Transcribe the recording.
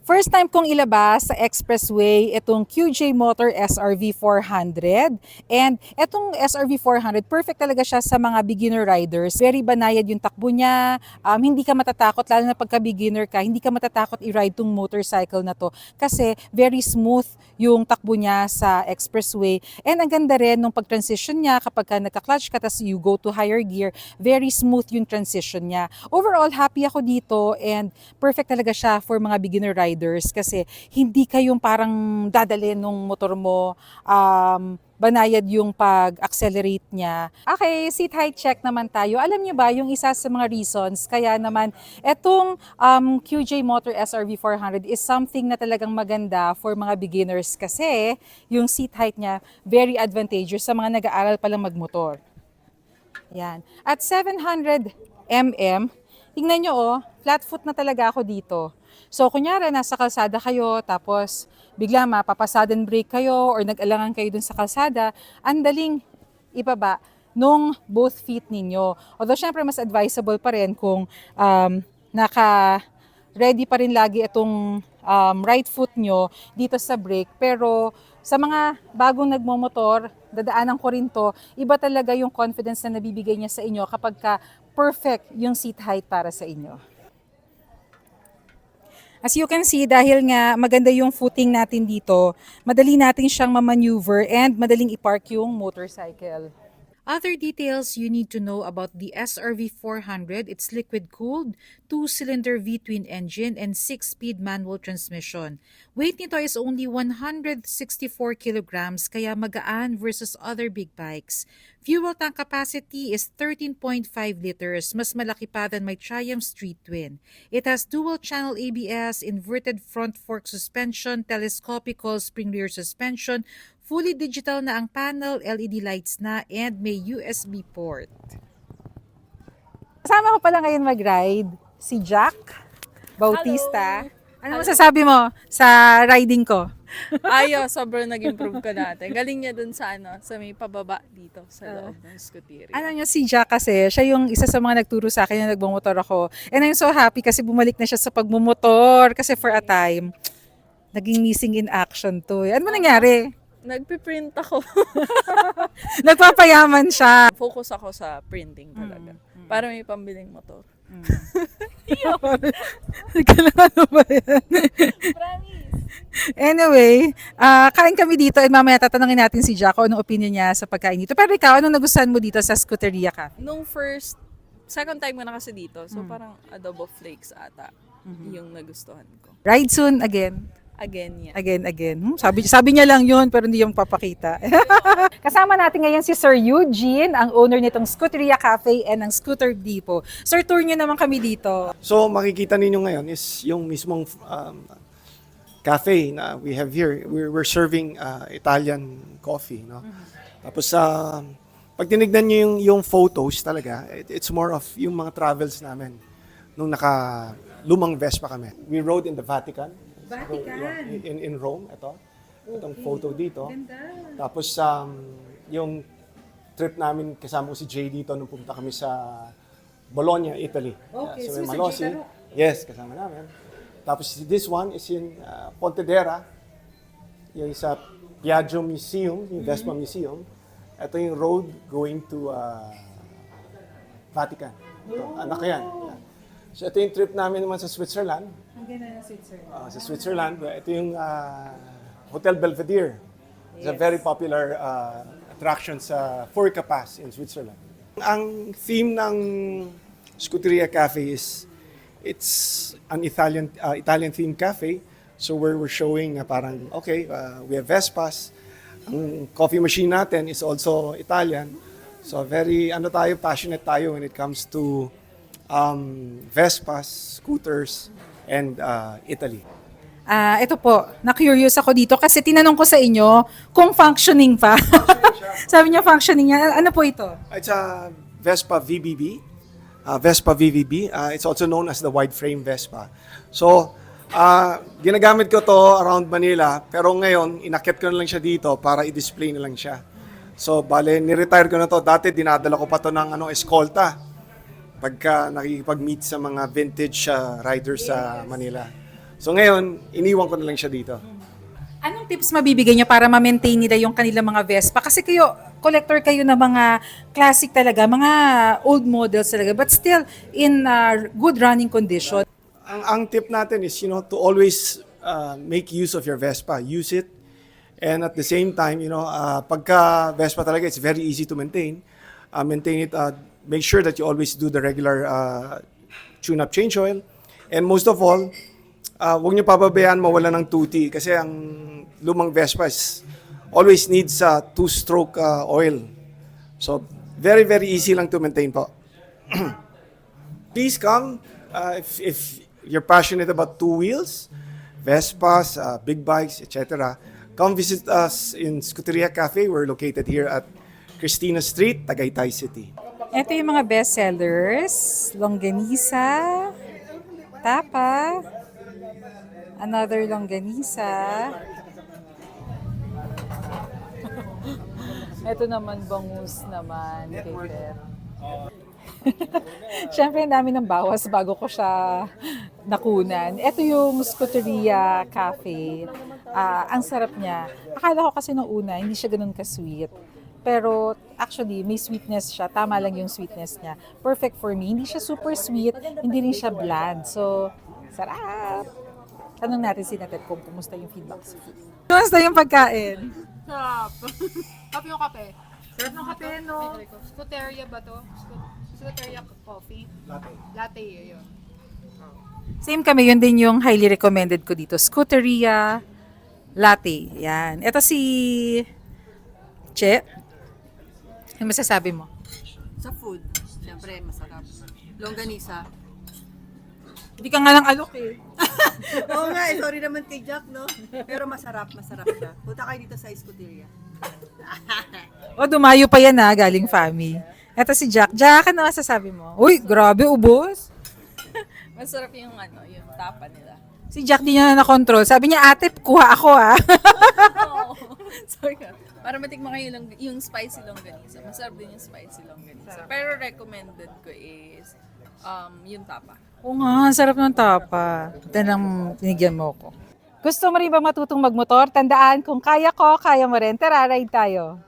First time kong ilabas sa expressway itong QJ Motor SRV 400. And itong SRV 400, perfect talaga siya sa mga beginner riders. Very banayad yung takbo niya. Hindi ka matatakot, lalo na pagka beginner ka, hindi ka matatakot i-ride tong motorcycle na to. Kasi very smooth yung takbo niya sa expressway. And ang ganda rin nung pag-transition niya kapag ka nagka-clutch ka, tapos you go to higher gear, very smooth yung transition niya. Overall, happy ako dito and perfect talaga siya for mga beginner riders kasi hindi kayong parang dadali nung motor mo, banayad yung pag-accelerate niya. Okay, seat height check naman tayo. Alam niyo ba yung isa sa mga reasons kaya naman etong QJ Motor SRV 400 is something na talagang maganda for mga beginners kasi yung seat height niya very advantageous sa mga nag-aaral pa lang magmotor. Yan. At 700 mm, tingnan nyo flat foot na talaga ako dito. So, kunyari, nasa kalsada kayo, tapos bigla mapapa-sudden brake kayo or nag-alangan kayo dun sa kalsada, ang daling ibaba nung both feet ninyo. Although, syempre, mas advisable pa rin kung naka-ready pa rin lagi itong right foot nyo dito sa brake. Pero, sa mga bagong nagmomotor, dadaanan ko rin to, iba talaga yung confidence na nabibigay niya sa inyo kapag ka perfect yung seat height para sa inyo. As you can see, dahil nga maganda yung footing natin dito, madali natin siyang ma-maneuver and madaling i-park yung motorcycle. Other details you need to know about the SRV 400, it's liquid-cooled, 2-cylinder V-twin engine, and 6-speed manual transmission. Weight nito is only 164 kilograms, kaya magaan versus other big bikes. Fuel tank capacity is 13.5 liters, mas malaki pa than my Triumph Street Twin. It has dual-channel ABS, inverted front fork suspension, telescopical spring rear suspension, fully digital na ang panel, LED lights na, and may USB port. Kasama ko pala ngayon mag-ride si Jack Bautista. Hello. Ano masasabi mo sa riding ko? Sobrang nag-improve ko natin. Galing niya dun sa sa may pababa dito sa loob ng scootery. Ano niya si Jack kasi, siya yung isa sa mga nagturo sa akin na nagbumotor ako. And I'm so happy kasi bumalik na siya sa pagmumotor kasi for a time, naging missing in action to. Ano nangyari? Nagpiprint ako. Nagpapayaman siya. Focus ako sa printing talaga. Para may pambiling motor. Ano ba yan? Promise. Anyway, kain kami dito at mamaya tatanungin natin si Jack kung anong opinion niya sa pagkain dito. Pero ikaw, anong nagustuhan mo dito sa Scooteria Cafe? Nung second time ko na kasi dito, so parang adobo flakes ata yung nagustuhan ko. Ride soon again. Again, yeah. Again. Sabi niya lang yun, pero hindi yung papakita. Kasama natin ngayon si Sir Eugene, ang owner nitong Scooteria Cafe and ng Scooter Depot. Sir, tour niyo naman kami dito. So makikita ninyo ngayon is yung mismong cafe na we have here. We're serving Italian coffee, no? Tapos pag tinignan niyo yung photos talaga, it's more of yung mga travels namin nung lumang Vespa kami. We rode in the Vatican. In Rome, itong photo dito. Tapos yung trip namin kasama ko si Jay dito nung pumunta kami sa Bologna, Italy. Okay, So may so Malossi. Jay Yes, kasama namin. Tapos this one is in Pontedera, yung sa Piaggio Museum, yung Vespa Museum. Ito yung road going to Vatican. Anak yan. So ito yung trip namin naman sa Switzerland. Ang ganda ng Switzerland. Sa Switzerland, ito yung Hotel Belvedere. It's a very popular attraction sa Furka Pass in Switzerland. Ang theme ng Scooteria Cafe is it's an Italian themed cafe. So we're showing na parang we have Vespas. Ang coffee machine natin is also Italian. So very passionate tayo when it comes to Vespas, scooters, and Italy. Ito po, na-curious ako dito kasi tinanong ko sa inyo kung functioning pa. Sabi niya functioning niya. Ano po ito? It's a Vespa VBB. Vespa VVB. It's also known as the wide frame Vespa. So, ginagamit ko to around Manila, pero ngayon, inakyat ko na lang siya dito para i-display na lang siya. So, bale, ni-retire ko na to. Dati, dinadala ko pa to ng eskolta pagka nakikipag-meet sa mga vintage riders sa Manila. So ngayon, iniwan ko na lang siya dito. Anong tips mabibigay niyo para ma-maintain nila yung kanilang mga Vespa? Kasi kayo, collector kayo ng mga classic talaga, mga old models talaga, but still in good running condition. Ang tip natin is, to always make use of your Vespa. Use it. And at the same time, pagka Vespa talaga, it's very easy to maintain. Maintain it, make sure that you always do the regular tune-up change oil. And most of all, huwag niyo pababayaan mawala ng tuti kasi ang lumang Vespa always needs two-stroke oil. So, very, very easy lang to maintain po. Please come if you're passionate about two wheels, Vespas, big bikes, etc. Come visit us in Scuteria Cafe. We're located here at Cristina Street, Tagaytay City. Ito yung mga best sellers, longganisa, tapa, another longganisa. Ito naman bangus naman kay Pet. Siyempre, ang dami ng bawas bago ko siya nakunan. Ito yung Scuteria Cafe. Ang sarap niya. Akala ko kasi nung una, hindi siya ganun ka-sweet. Pero actually, may sweetness siya. Tama lang yung sweetness niya. Perfect for me. Hindi siya super sweet, hindi rin siya bland. So, sarap! Tanong natin si Natet kung kumusta yung feedback sa food. Kumusta yung pagkain? Sarap. Kape yung kape. Sarap ng kape, no? Scuteria ba to? Scuteria coffee? Latte yun. Same kami, yun din yung highly recommended ko dito. Scuteria Latte. Yan. Ito si Che. Ano masasabi mo? Sa food, siyempre masarap. Longganisa. Hindi ka nga lang alok eh. Oo nga, sorry naman kay Jack, no? Pero masarap siya. Punta kayo dito sa Scuteria. O, dumayo pa yan galing Fami. Ito si Jack. Jack, ano masasabi mo? Uy, grabe, ubos. Masarap yung yung tapa nila. Si Jack di niya na nakontrol. Sabi niya, ate, kuha ako Oo. Sorry ka. Para matikman kayo yung spicy longganisa. Masarap din yung spicy longganisa. Pero recommended ko is yung tapa. Oo nga, sarap ng tapa. Ito nang binigyan mo ko. Gusto mo rin ba matutong magmotor? Tandaan, kung kaya ko, kaya mo rin. Tara, ride tayo.